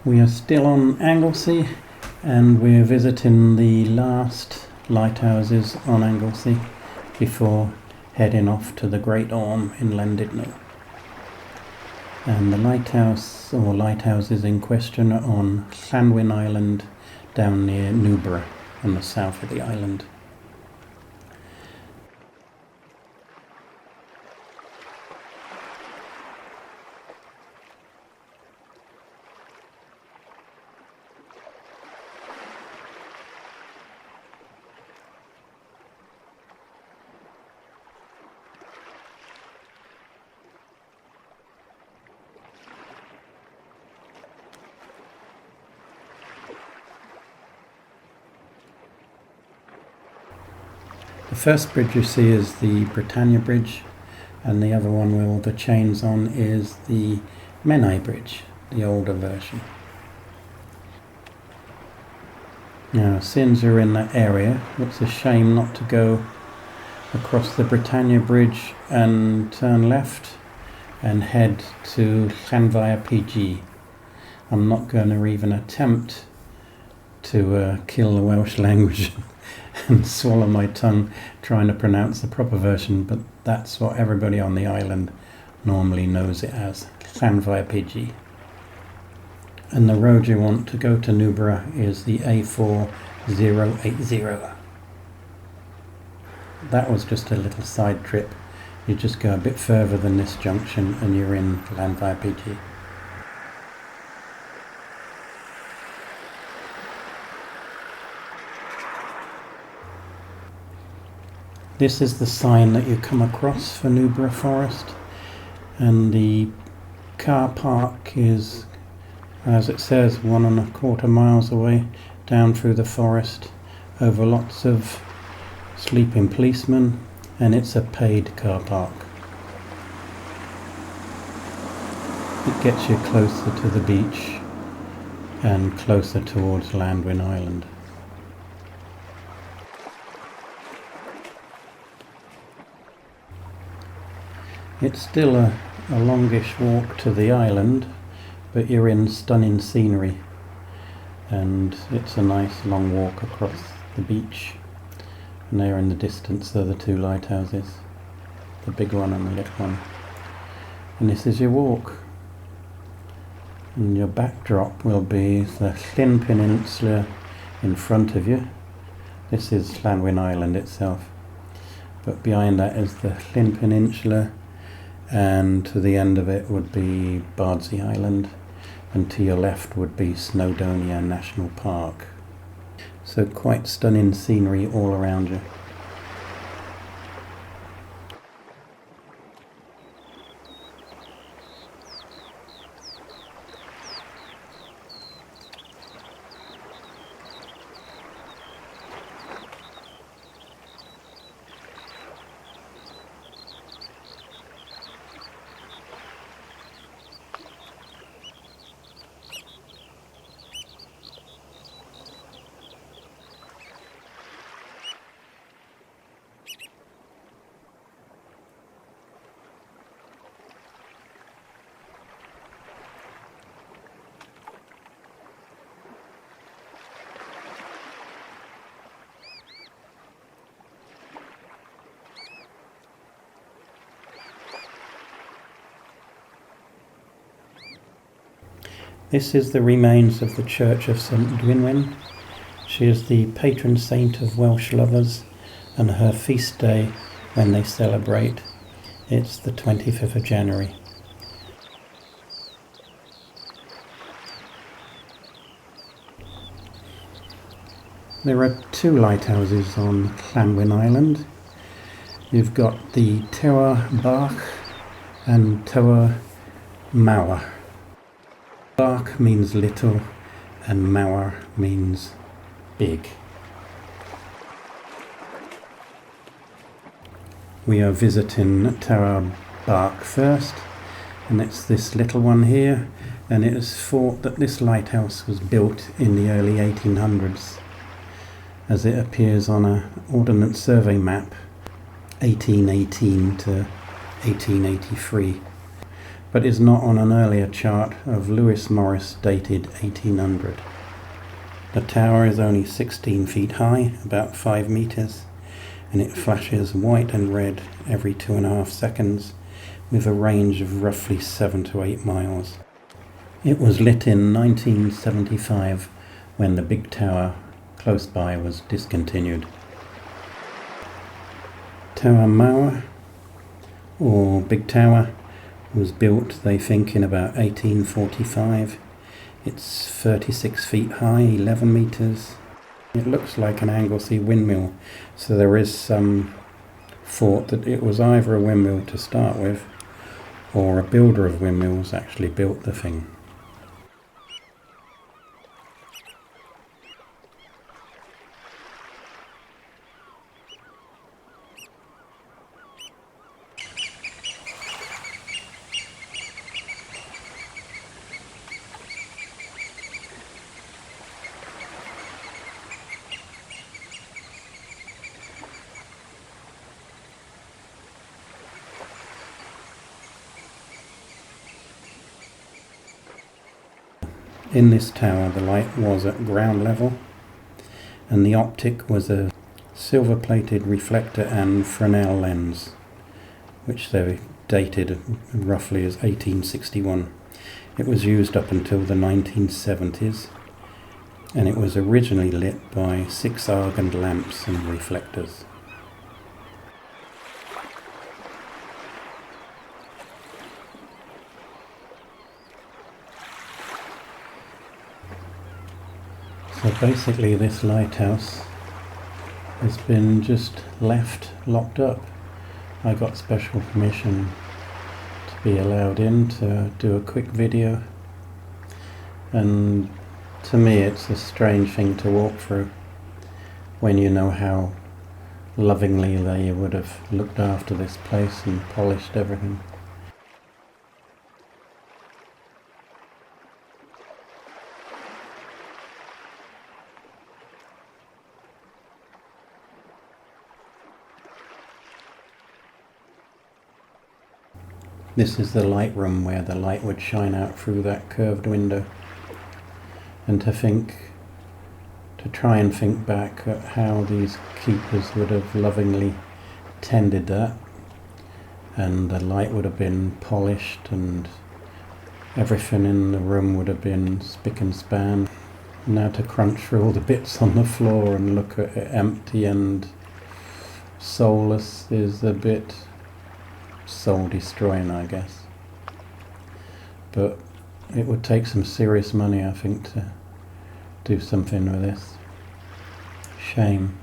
We are still on Anglesey and we're visiting the last lighthouses on Anglesey before heading off to the Great Orme in Llanddwyn. And the lighthouse or lighthouses in question are on Llanddwyn Island down near Mawr on the south of the island. The first bridge you see is the Britannia Bridge, and the other one with all the chains on is the Menai Bridge, the older version. Now, since you're in that area, it's a shame not to go across the Britannia Bridge and turn left and head to Llanfair PG. I'm not going to even attempt to kill the Welsh language and swallow my tongue trying to pronounce the proper version, but that's what everybody on the island normally knows it as, Llanfair PG. And the road you want to go to Mawr is the A4080. That was just a little side trip. You just go a bit further than this junction and you're in Llanfair PG. This is the sign that you come across for Mawr Forest, and the car park is, as it says, 1.25 miles away, down through the forest, over lots of sleeping policemen, and it's a paid car park. It gets you closer to the beach and closer towards Llanddwyn Island. It's still a longish walk to the island, but you're in stunning scenery, and it's a nice long walk across the beach. And there in the distance are the two lighthouses, the big one and the little one. And this is your walk. And your backdrop will be the Llyn Peninsula in front of you. This is Llanddwyn Island itself, but behind that is the Llyn Peninsula, and to the end of it would be Bardsey Island, and to your left would be Snowdonia National Park. So quite stunning scenery all around you. This is the remains of the Church of St Llanddwyn. She is the patron saint of Welsh lovers, and her feast day when they celebrate, it's the 25th of January. There are two lighthouses on Llanddwyn Island. You've got the Bach and Mawr. Bach means little and Mawr means big. We are visiting Bach first, and it's this little one here, and it is thought that this lighthouse was built in the early 1800s, as it appears on an Ordnance Survey map 1818 to 1883. but is not on an earlier chart of Lewis Morris dated 1800. The tower is only 16 feet high, about 5 meters, and it flashes white and red every 2.5 seconds with a range of roughly 7 to 8 miles. It was lit in 1975 when the big tower close by was discontinued. Tower Mawr, or Big Tower, was built, they think, in about 1845. It's 36 feet high, 11 metres. It looks like an Anglesey windmill, so there is some thought that it was either a windmill to start with, or a builder of windmills actually built the thing. In this tower the light was at ground level, and the optic was a silver-plated reflector and Fresnel lens, which they dated roughly as 1861. It was used up until the 1970s, and it was originally lit by 6 argand lamps and reflectors. So basically this lighthouse has been just left locked up. I got special permission to be allowed in to do a quick video, and to me it's a strange thing to walk through when you know how lovingly they would have looked after this place and polished everything. This is the light room where the light would shine out through that curved window. And to try and think back at how these keepers would have lovingly tended that, and the light would have been polished and everything in the room would have been spick and span. Now to crunch through all the bits on the floor and look at it empty and soulless is a bit soul destroying, I guess. But it would take some serious money, I think, to do something with this. Shame.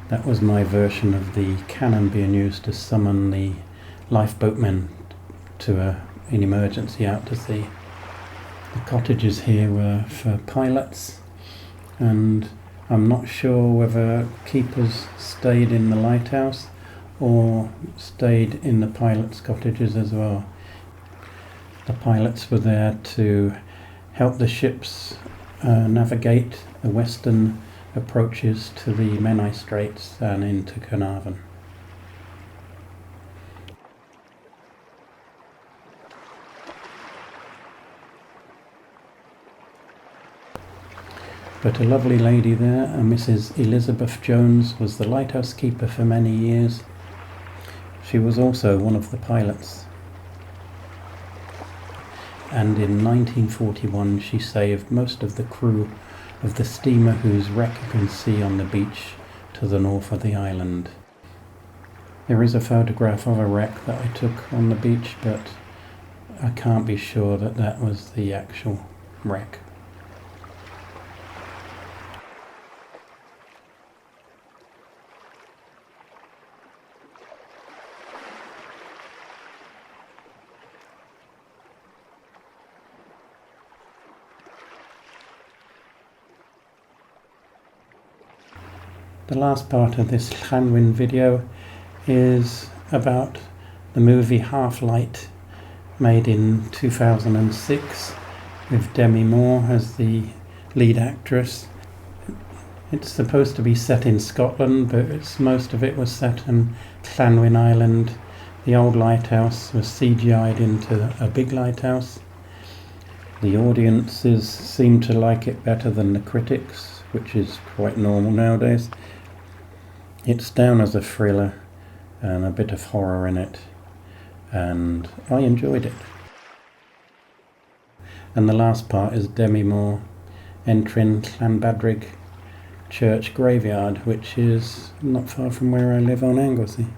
That was my version of the cannon being used to summon the lifeboatmen to an emergency out to sea. The cottages here were for pilots, and I'm not sure whether keepers stayed in the lighthouse or stayed in the pilots' cottages as well. The pilots were there to help the ships navigate the western approaches to the Menai Straits and into Carnarvon. But a lovely lady there, a Mrs. Elizabeth Jones, was the lighthouse keeper for many years. She was also one of the pilots. And in 1941 she saved most of the crew of the steamer whose wreck you can see on the beach to the north of the island. There is a photograph of a wreck that I took on the beach, but I can't be sure that that was the actual wreck. The last part of this Llanddwyn video is about the movie Half Light, made in 2006 with Demi Moore as the lead actress. It's supposed to be set in Scotland, but most of it was set in Llanddwyn Island. The old lighthouse was CGI'd into a big lighthouse. The audiences seem to like it better than the critics, which is quite normal nowadays. It's down as a thriller and a bit of horror in it, and I enjoyed it. And the last part is Demi Moore entering Llanbadrig church graveyard, which is not far from where I live on Anglesey.